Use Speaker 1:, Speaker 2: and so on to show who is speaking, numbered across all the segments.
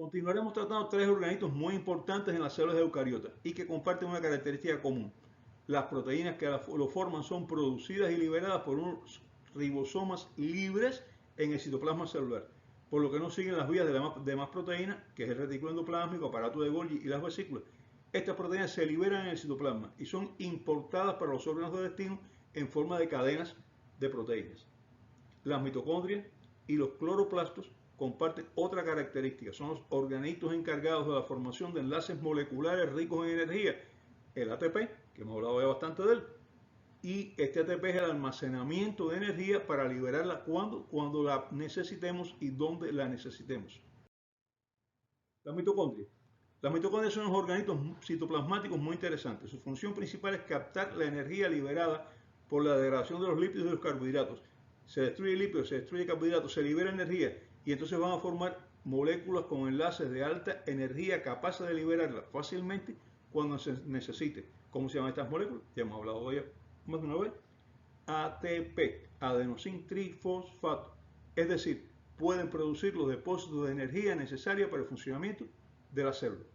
Speaker 1: Continuaremos tratando tres organismos muy importantes en las células eucariotas y que comparten una característica común. Las proteínas que lo forman son producidas y liberadas por unos ribosomas libres en el citoplasma celular, por lo que no siguen las vías de las demás proteínas, que es el retículo endoplásmico, aparato de Golgi y las vesículas. Estas proteínas se liberan en el citoplasma y son importadas para los órganos de destino en forma de cadenas de proteínas. Las mitocondrias y los cloroplastos comparten otra característica, son los organismos encargados de la formación de enlaces moleculares ricos en energía, el ATP, que hemos hablado ya bastante de él, y este ATP es el almacenamiento de energía para liberarla cuando la necesitemos y donde la necesitemos. Las mitocondrias. Las mitocondrias son unos organismos citoplasmáticos muy interesantes. Su función principal es captar la energía liberada por la degradación de los lípidos y de los carbohidratos. Se destruye lípidos, se destruye carbohidratos, se libera energía y entonces van a formar moléculas con enlaces de alta energía capaces de liberarla fácilmente cuando se necesite. ¿Cómo se llaman estas moléculas? Ya hemos hablado de ellas más de una vez. ATP, adenosín trifosfato. Es decir, pueden producir los depósitos de energía necesarios para el funcionamiento de la célula.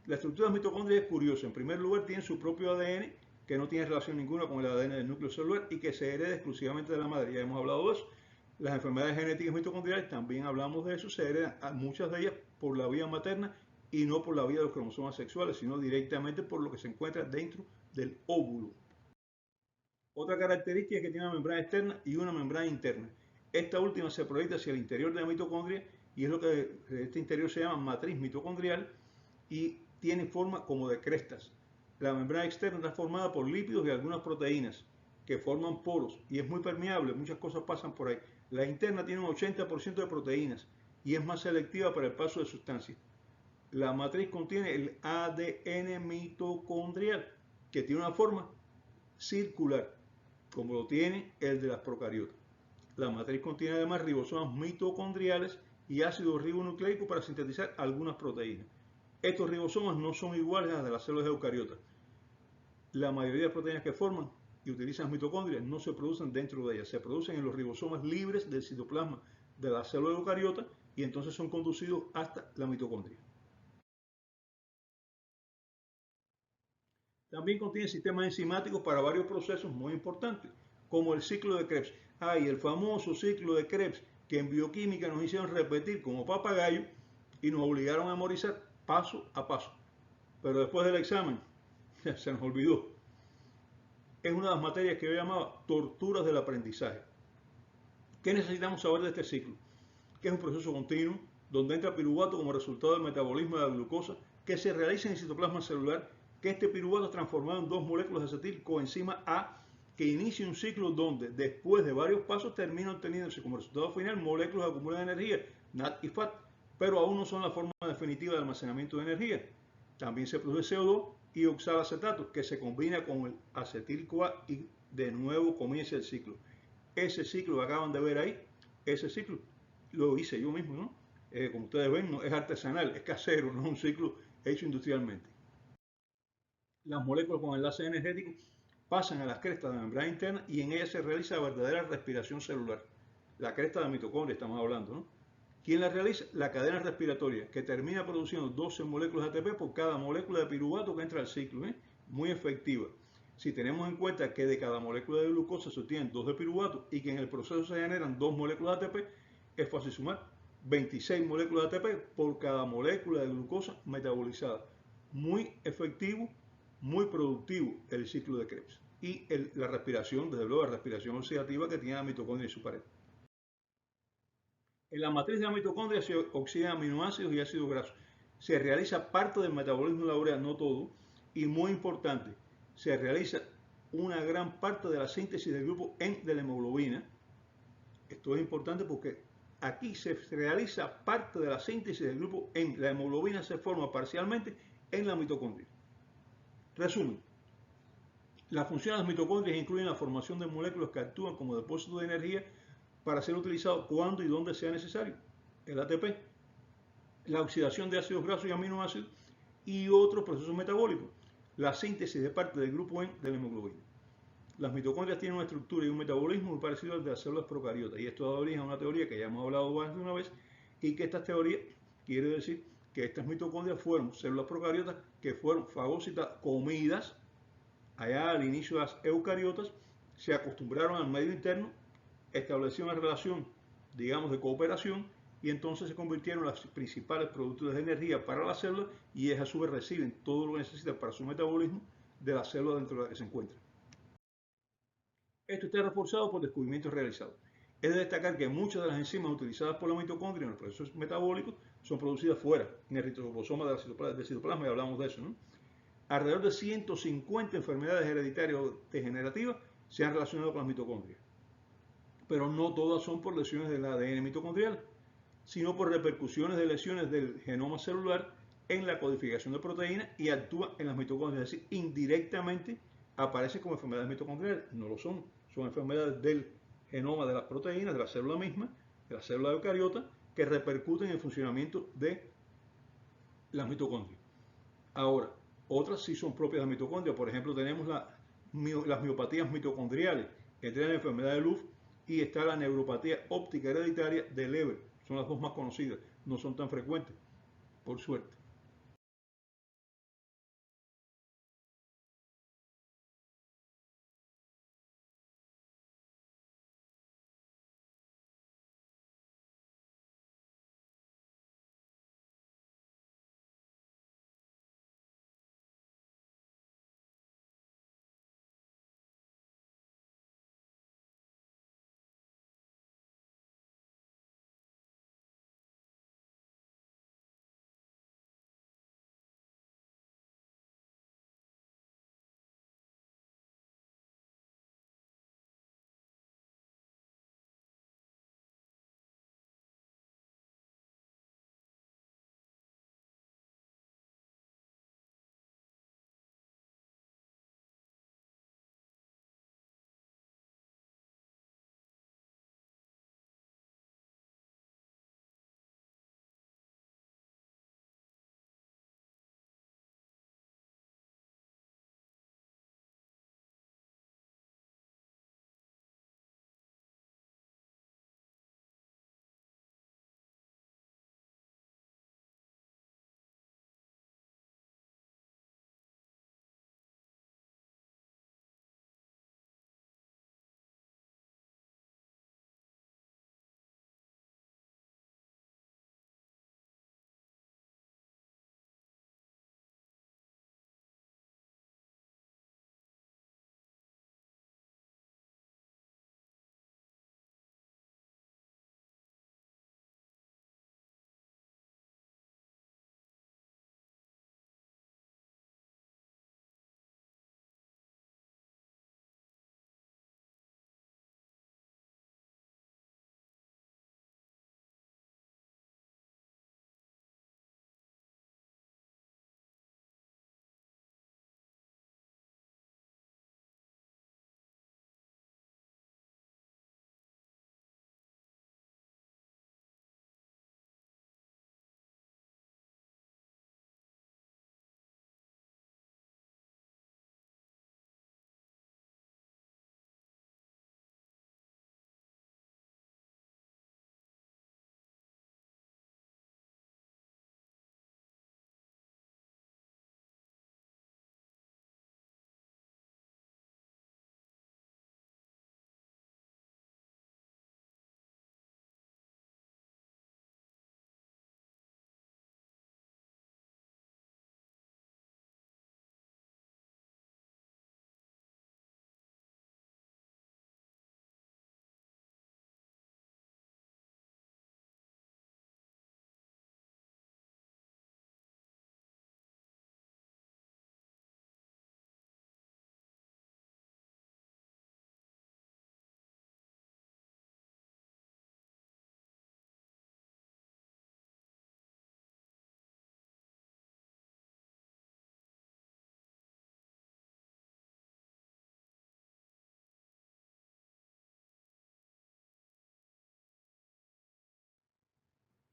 Speaker 1: La estructura de las mitocondrias es curiosa. En primer lugar, tienen su propio ADN, que no tiene relación ninguna con el ADN del núcleo celular y que se hereda exclusivamente de la madre. Ya hemos hablado de eso. Las enfermedades genéticas mitocondriales, también hablamos de eso, se heredan muchas de ellas por la vía materna y no por la vía de los cromosomas sexuales, sino directamente por lo que se encuentra dentro del óvulo. Otra característica es que tiene una membrana externa y una membrana interna. Esta última se proyecta hacia el interior de la mitocondria y es lo que este interior se llama matriz mitocondrial y tiene forma como de crestas. La membrana externa está formada por lípidos y algunas proteínas que forman poros y es muy permeable, muchas cosas pasan por ahí. La interna tiene un 80% de proteínas y es más selectiva para el paso de sustancias. La matriz contiene el ADN mitocondrial, que tiene una forma circular, como lo tiene el de las procariotas. La matriz contiene además ribosomas mitocondriales y ácido ribonucleico para sintetizar algunas proteínas. Estos ribosomas no son iguales a las de las células eucariotas. La mayoría de las proteínas que forman y utilizan las mitocondrias no se producen dentro de ellas, se producen en los ribosomas libres del citoplasma de la célula eucariota y entonces son conducidos hasta la mitocondria. También contiene sistemas enzimáticos para varios procesos muy importantes, como el ciclo de Krebs. Hay el famoso ciclo de Krebs que en bioquímica nos hicieron repetir como papagayo y nos obligaron a memorizar paso a paso. Pero después del examen se nos olvidó. Es una de las materias que yo llamaba torturas del aprendizaje. ¿Qué necesitamos saber de este ciclo? Que es un proceso continuo donde entra piruvato como resultado del metabolismo de la glucosa que se realiza en el citoplasma celular, que este piruvato es transformado en dos moléculas de acetilcoenzima A que inicia un ciclo donde después de varios pasos termina obteniéndose como resultado final moléculas que acumulan energía, NAD y FAT, pero aún no son la forma definitiva de almacenamiento de energía. También se produce CO2 y oxalacetato que se combina con el acetil-CoA y de nuevo comienza el ciclo. Ese ciclo que acaban de ver ahí, ese ciclo lo hice yo mismo, ¿no? Como ustedes ven, no es artesanal, es casero, no es un ciclo hecho industrialmente. Las moléculas con enlace energético pasan a las crestas de la membrana interna y en ellas se realiza verdadera respiración celular. La cresta de la mitocondria estamos hablando, ¿no? ¿Quién la realiza? La cadena respiratoria, que termina produciendo 12 moléculas de ATP por cada molécula de piruvato que entra al ciclo, ¿eh? Muy efectiva. Si tenemos en cuenta que de cada molécula de glucosa se obtienen 2 de piruvato y que en el proceso se generan 2 moléculas de ATP, es fácil sumar 26 moléculas de ATP por cada molécula de glucosa metabolizada. Muy efectivo, muy productivo el ciclo de Krebs. Y la respiración, desde luego, la respiración oxidativa que tiene la mitocondria y su pared. En la matriz de la mitocondria se oxidan aminoácidos y ácidos grasos. Se realiza parte del metabolismo de la urea, no todo, y muy importante, se realiza una gran parte de la síntesis del grupo N de la hemoglobina. Esto es importante porque aquí se realiza parte de la síntesis del grupo N. La hemoglobina se forma parcialmente en la mitocondria. Resumen. Las funciones de las mitocondrias incluyen la formación de moléculas que actúan como depósito de energía para ser utilizado cuando y donde sea necesario, el ATP, la oxidación de ácidos grasos y aminoácidos y otros procesos metabólicos, la síntesis de parte del grupo N de la hemoglobina. Las mitocondrias tienen una estructura y un metabolismo muy parecido al de las células procariotas y esto da origen a una teoría que ya hemos hablado más de una vez y que esta teoría quiere decir que estas mitocondrias fueron células procariotas que fueron fagocitadas, comidas allá al inicio de las eucariotas, se acostumbraron al medio interno, establecieron una relación, digamos, de cooperación y entonces se convirtieron en los principales productores de energía para la célula y ellas a su vez reciben todo lo que necesitan para su metabolismo de la célula dentro de la que se encuentran. Esto está reforzado por descubrimientos realizados. Es de destacar que muchas de las enzimas utilizadas por la mitocondria en los procesos metabólicos son producidas fuera, en el ribosoma del citoplasma, y hablamos de eso, ¿no? Alrededor de 150 enfermedades hereditarias o degenerativas se han relacionado con las mitocondrias. Pero no todas son por lesiones del ADN mitocondrial, sino por repercusiones de lesiones del genoma celular en la codificación de proteínas y actúa en las mitocondrias. Es decir, indirectamente aparecen como enfermedades mitocondriales. No lo son, son enfermedades del genoma de las proteínas, de la célula misma, de la célula eucariota, que repercuten en el funcionamiento de las mitocondrias. Ahora, otras sí son propias de la mitocondria. Por ejemplo, tenemos las miopatías mitocondriales, entre la enfermedad de Luff y está la neuropatía óptica hereditaria de Leber. Son las dos más conocidas. No son tan frecuentes, por suerte.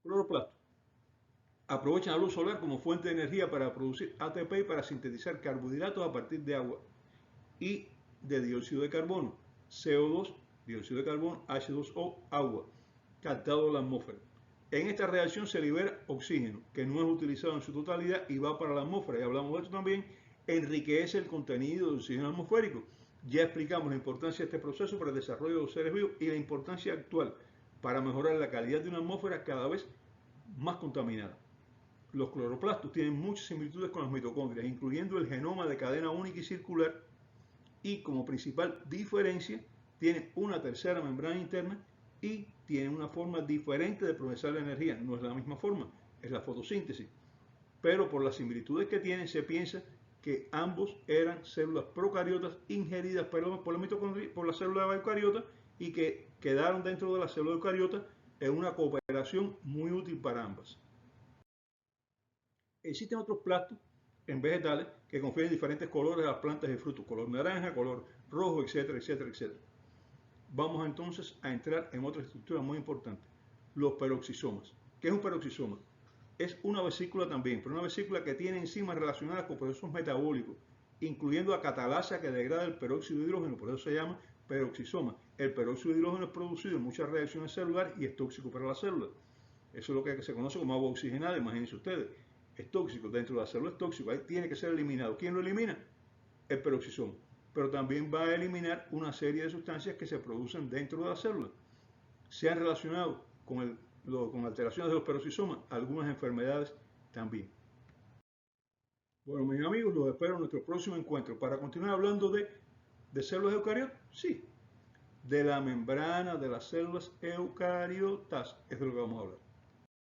Speaker 1: Cloroplasto. Aprovechan la luz solar como fuente de energía para producir ATP y para sintetizar carbohidratos a partir de agua y de dióxido de carbono, CO2, dióxido de carbono, H2O, agua, captado de la atmósfera. En esta reacción se libera oxígeno, que no es utilizado en su totalidad y va para la atmósfera. Y hablamos de esto también, enriquece el contenido de oxígeno atmosférico. Ya explicamos la importancia de este proceso para el desarrollo de los seres vivos y la importancia actual para mejorar la calidad de una atmósfera cada vez más contaminada. Los cloroplastos tienen muchas similitudes con las mitocondrias, incluyendo el genoma de cadena única y circular, y como principal diferencia tienen una tercera membrana interna y tienen una forma diferente de procesar la energía. No es la misma forma, es la fotosíntesis. Pero por las similitudes que tienen se piensa que ambos eran células procariotas ingeridas por la célula eucariota y que quedaron dentro de la célula eucariota en una cooperación muy útil para ambas. Existen otros plastos en vegetales que confieren diferentes colores a las plantas y frutos, color naranja, color rojo, etcétera, etcétera, etcétera. Vamos entonces a entrar en otra estructura muy importante, los peroxisomas. ¿Qué es un peroxisoma? Es una vesícula también, pero una vesícula que tiene enzimas relacionadas con procesos metabólicos, incluyendo a catalasa que degrada el peróxido de hidrógeno, por eso se llama peroxisoma. El peróxido de hidrógeno es producido en muchas reacciones celulares y es tóxico para la célula. Eso es lo que se conoce como agua oxigenada, imagínense ustedes. Es tóxico, dentro de la célula es tóxico, ahí tiene que ser eliminado. ¿Quién lo elimina? El peroxisoma. Pero también va a eliminar una serie de sustancias que se producen dentro de la célula. Se han relacionado con alteraciones de los peroxisomas algunas enfermedades también. Bueno, mis amigos, los espero en nuestro próximo encuentro para continuar hablando de células eucariotas. Sí, de la membrana de las células eucariotas. Es de lo que vamos a hablar.